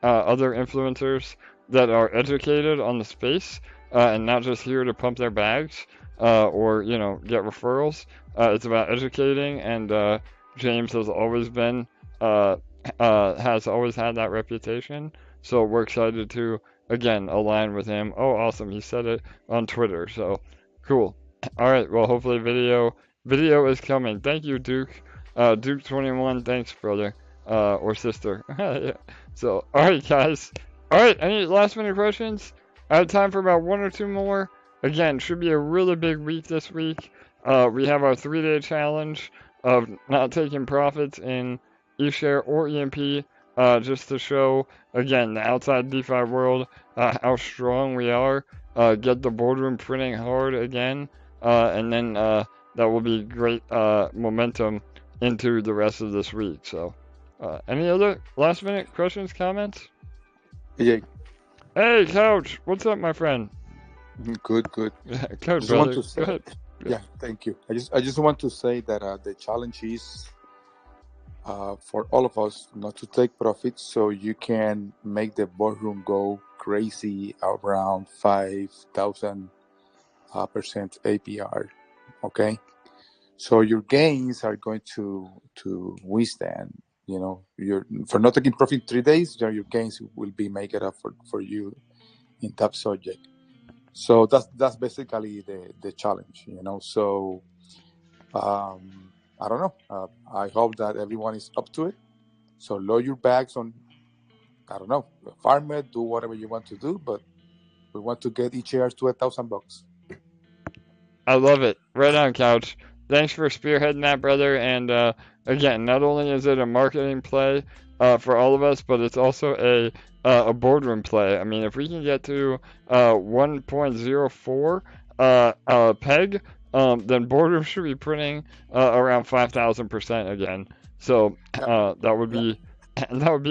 influencers that are educated on the space and not just here to pump their bags or you know get referrals. It's about educating, and James has always been has always had that reputation. So we're excited to again align with him. Oh, awesome! He said it on Twitter. So cool. All right. Well, hopefully video is coming. Thank you, Duke. Duke21. Thanks, brother. Or sister. Yeah. So, alright guys. Alright, any last minute questions? I have time for about 1 or 2 more. Again, should be a really big week this week. We have our 3-day challenge of not taking profits in eShare or EMP, just to show, again, the outside DeFi world, how strong we are. Get the boardroom printing hard again, and then that will be great momentum into the rest of this week. So, any other last minute questions, comments? Yeah. Hey, Couch. What's up, my friend? Good. Good, Just brother. want to say, Good. yeah, thank you. I just want to say that the challenge is for all of us not to take profits, so you can make the boardroom go crazy around 5,000% APR. Okay, so your gains are going to withstand. You know, for not taking profit in 3 days, your gains will be make it up for you in that subject. So that's basically the challenge, you know. So I don't know. I hope that everyone is up to it. So load your bags on, I don't know, farm it, do whatever you want to do, but we want to get each year to $1,000. I love it. Right on, Couch. Thanks for spearheading that, brother. And again, not only is it a marketing play, for all of us, but it's also a boardroom play. I mean, if we can get to 1.04 PEG, then boardroom should be printing around 5,000% again. So that would be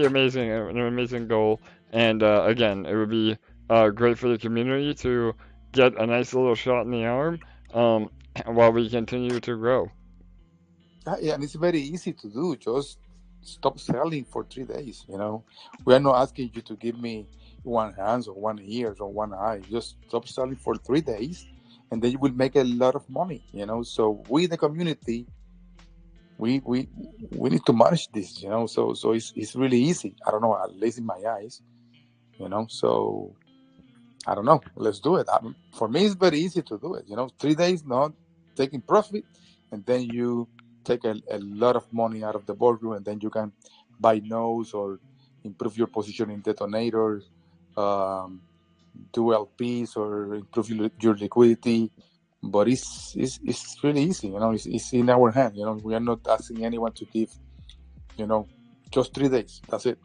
amazing, an amazing goal. And again, it would be great for the community to get a nice little shot in the arm while we continue to grow. Yeah, and it's very easy to do. Just stop selling for 3 days. We are not asking you to give me one hand or 1 ear or one eye. Just stop selling for 3 days, and then you will make a lot of money. So we, the community, we need to manage this. So it's really easy. I don't know, at least in my eyes. So I don't know. Let's do it. For me, it's very easy to do it. 3 days not taking profit, and then you take a lot of money out of the boardroom, and then you can buy nodes or improve your position in Detonator, do LPs or improve your liquidity. But it's really easy. It's in our hand. We are not asking anyone to give, just 3 days. That's it.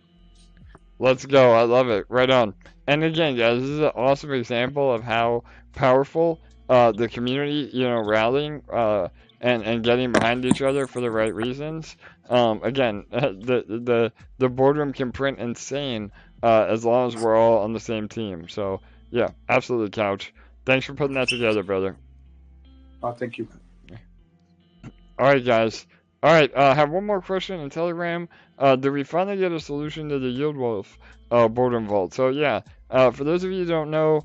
Let's go. I love it. Right on. And again, guys, this is an awesome example of how powerful the community, rallying and getting behind each other for the right reasons. Again, the boardroom can print insane as long as we're all on the same team. So yeah, absolutely, Couch. Thanks for putting that together, brother. Thank you. All right, guys. All right, I have one more question in Telegram. Did we finally get a solution to the 𝘤𝘩𝘢𝘯𝘵 boardroom vault? So yeah, for those of you who don't know,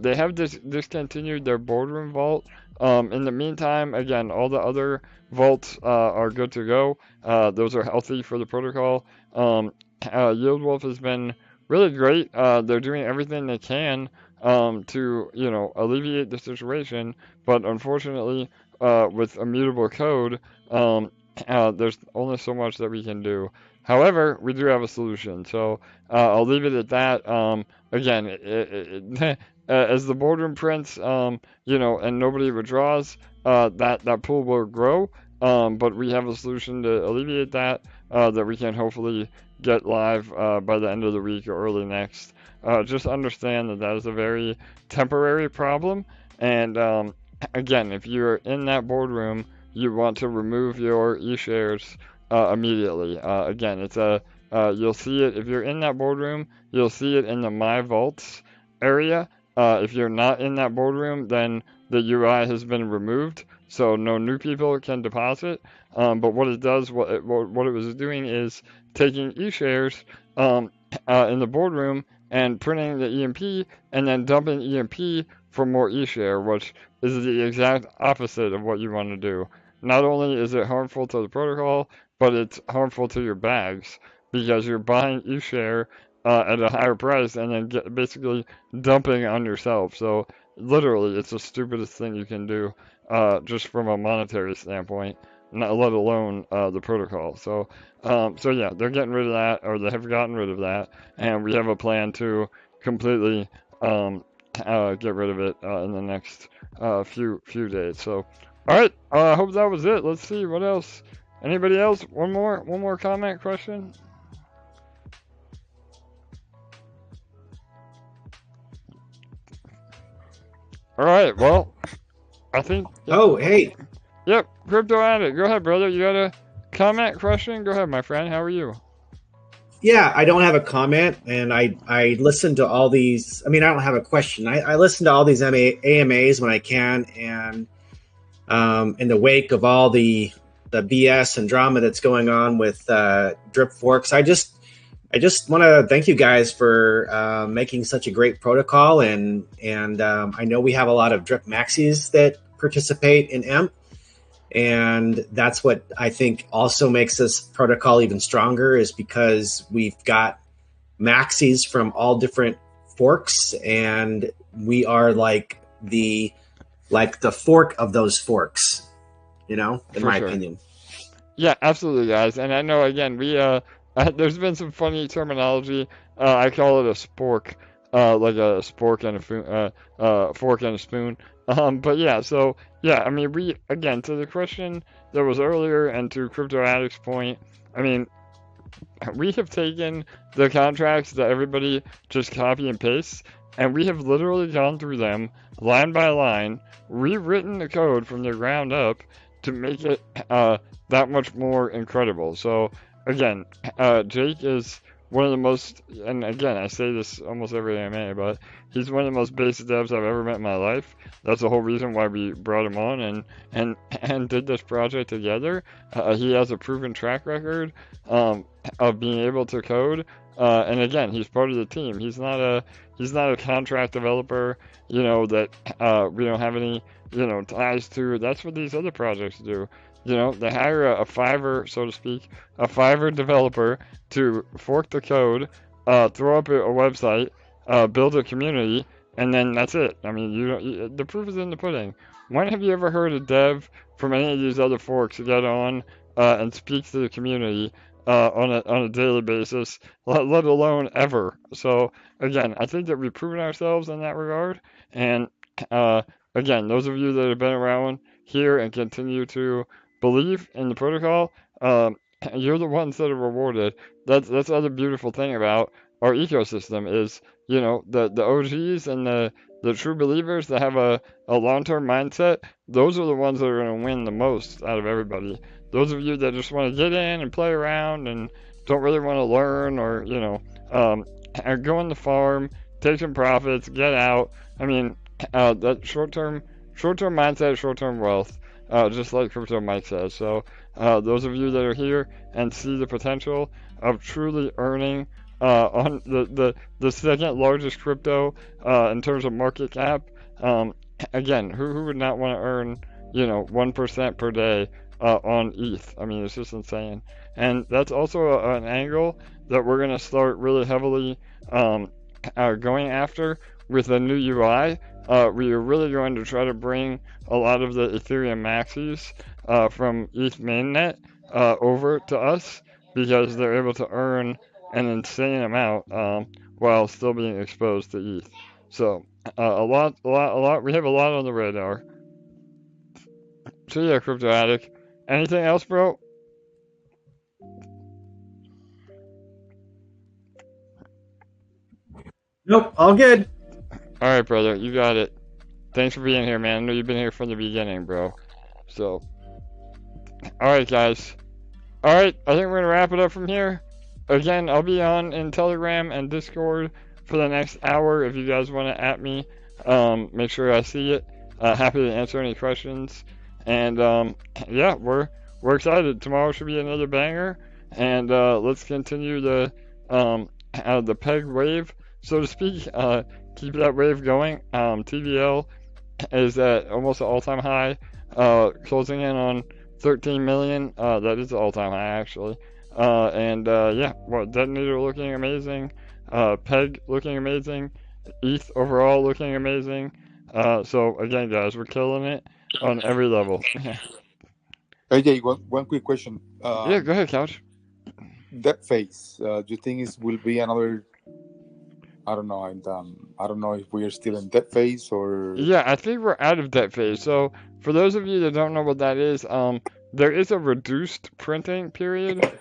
they have discontinued their boardroom vault. In the meantime, again, all the other vaults are good to go. Those are healthy for the protocol. 𝘤𝘩𝘢𝘯𝘵 has been really great. They're doing everything they can to alleviate the situation, but unfortunately, with immutable code, there's only so much that we can do. However, we do have a solution, so I'll leave it at that. Again, as the boardroom prints, and nobody withdraws, that pool will grow. But we have a solution to alleviate that we can hopefully get live by the end of the week or early next. Just understand that is a very temporary problem, and again, if you're in that boardroom, you want to remove your eShares immediately. Again, it's you'll see it if you're in that boardroom. You'll see it in the My Vaults area. If you're not in that boardroom, then the UI has been removed, so no new people can deposit. But what it does, what it was doing is taking eShares in the boardroom and printing the EMP and then dumping EMP for more eShare, which is the exact opposite of what you want to do. Not only is it harmful to the protocol, but it's harmful to your bags because you're buying eShare at a higher price and then basically dumping on yourself. So literally, it's the stupidest thing you can do just from a monetary standpoint, not let alone the protocol. So yeah, they're getting rid of that, or they have gotten rid of that, and we have a plan to completely get rid of it in the next few days. So, all right, I hope that was it. Let's see what else. Anybody else? One more comment, question. All right, well, I think. Yeah. Oh, hey. Yep, Crypto Addict. Go ahead, brother. You got a comment, question? Go ahead, my friend. How are you? Yeah, I don't have a comment, and I listen to all these. I mean, I don't have a question. I listen to all these AMAs when I can, and in the wake of all the BS and drama that's going on with drip forks, I just want to thank you guys for making such a great protocol, and I know we have a lot of drip maxis that participate in EMP. And that's what I think also makes this protocol even stronger, is because we've got maxis from all different forks, and we are like the fork of those forks, in my opinion. Yeah, absolutely, guys. And I know, again, we there's been some funny terminology. I call it a spork, like a spork and a fork and a spoon. But yeah, so yeah, I mean, again, to the question that was earlier and to Crypto Addict's point, I mean, we have taken the contracts that everybody just copy and paste, and we have literally gone through them line by line, rewritten the code from the ground up to make it that much more incredible. So again, Jake is one of the most, and again, I say this almost every AMA, but he's one of the most basic devs I've ever met in my life. That's the whole reason why we brought him on and did this project together. He has a proven track record of being able to code, and again, he's part of the team. He's not a contract developer, that we don't have any ties to. That's what these other projects do. They hire a Fiverr, so to speak, a Fiverr developer to fork the code, throw up a website, build a community, and then that's it. I mean, the proof is in the pudding. When have you ever heard a dev from any of these other forks get on and speak to the community on a daily basis, let alone ever? So again, I think that we've proven ourselves in that regard. And again, those of you that have been around here and continue to believe in the protocol, you're the ones that are rewarded. That's the other beautiful thing about our ecosystem is, the OGs and the true believers that have a long-term mindset, those are the ones that are going to win the most out of everybody. Those of you that just want to get in and play around and don't really want to learn or, go on the farm, take some profits, get out. I mean, that short-term mindset, short-term wealth. Just like Crypto Mike says. So those of you that are here and see the potential of truly earning on the second largest crypto in terms of market cap, again, who would not want to earn 1% per day on ETH? I mean, it's just insane. And that's also an angle that we're going to start really heavily going after with a new UI. We are really going to try to bring a lot of the Ethereum maxis from ETH mainnet over to us because they're able to earn an insane amount while still being exposed to ETH. So a lot. We have a lot on the radar. So yeah, Crypto Addict. Anything else, bro? Nope, all good. All right, brother, you got it. Thanks for being here, man. I know you've been here from the beginning, bro. So, all right, guys. All right, I think we're gonna wrap it up from here. Again, I'll be on in Telegram and Discord for the next hour. If you guys want to at me, make sure I see it. Happy to answer any questions. And yeah, we're excited. Tomorrow should be another banger. And let's continue the PEG wave, so to speak. Keep that wave going. TVL is at almost an all-time high, closing in on 13 million. That is an all-time high, actually. And yeah, Detonator looking amazing. PEG looking amazing. ETH overall looking amazing. So again, guys, we're killing it on every level. AJ, one quick question. Yeah, go ahead, Couch. That phase, do you think it will be another? I don't know. I don't know if we are still in debt phase or. Yeah, I think we're out of debt phase. So for those of you that don't know what that is, there is a reduced printing period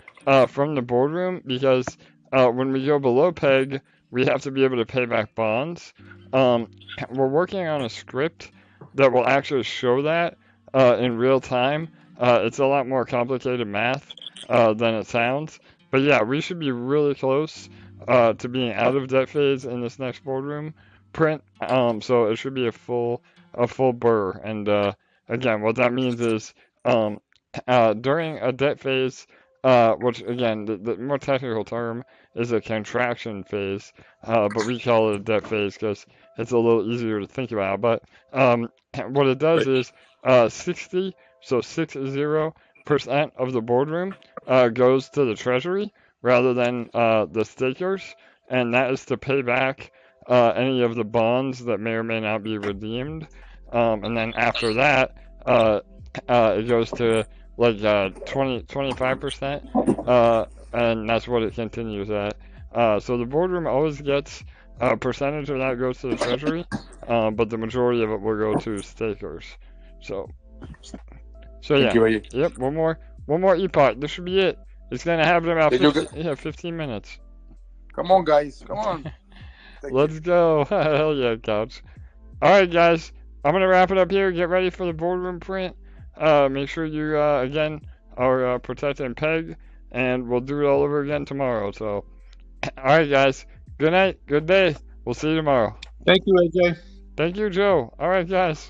from the boardroom because when we go below PEG, we have to be able to pay back bonds. We're working on a script that will actually show that in real time. It's a lot more complicated math than it sounds. But yeah, we should be really close to being out of debt phase in this next boardroom print. So it should be a full burr. And again, what that means is during a debt phase, which again, the more technical term is a contraction phase, but we call it a debt phase because it's a little easier to think about. But what it does is 60% of the boardroom goes to the treasury rather than the stakers, and that is to pay back any of the bonds that may or may not be redeemed. And then after that, it goes to like 25%, and that's what it continues at. So the boardroom always gets a percentage of that goes to the treasury, but the majority of it will go to stakers. So yeah. Thank you, Yep, one more EPOC. This should be it. It's gonna happen in about Did you 15 minutes. Come on, guys. Come on. Thank Let's you. go. Hell yeah, Couch. Alright, guys. I'm going to wrap it up here. Get ready for the boardroom print. Make sure you, again, are protecting PEG. And we'll do it all over again tomorrow. So, alright, guys. Good night. Good day. We'll see you tomorrow. Thank you, AJ. Thank you, Joe. Alright, guys.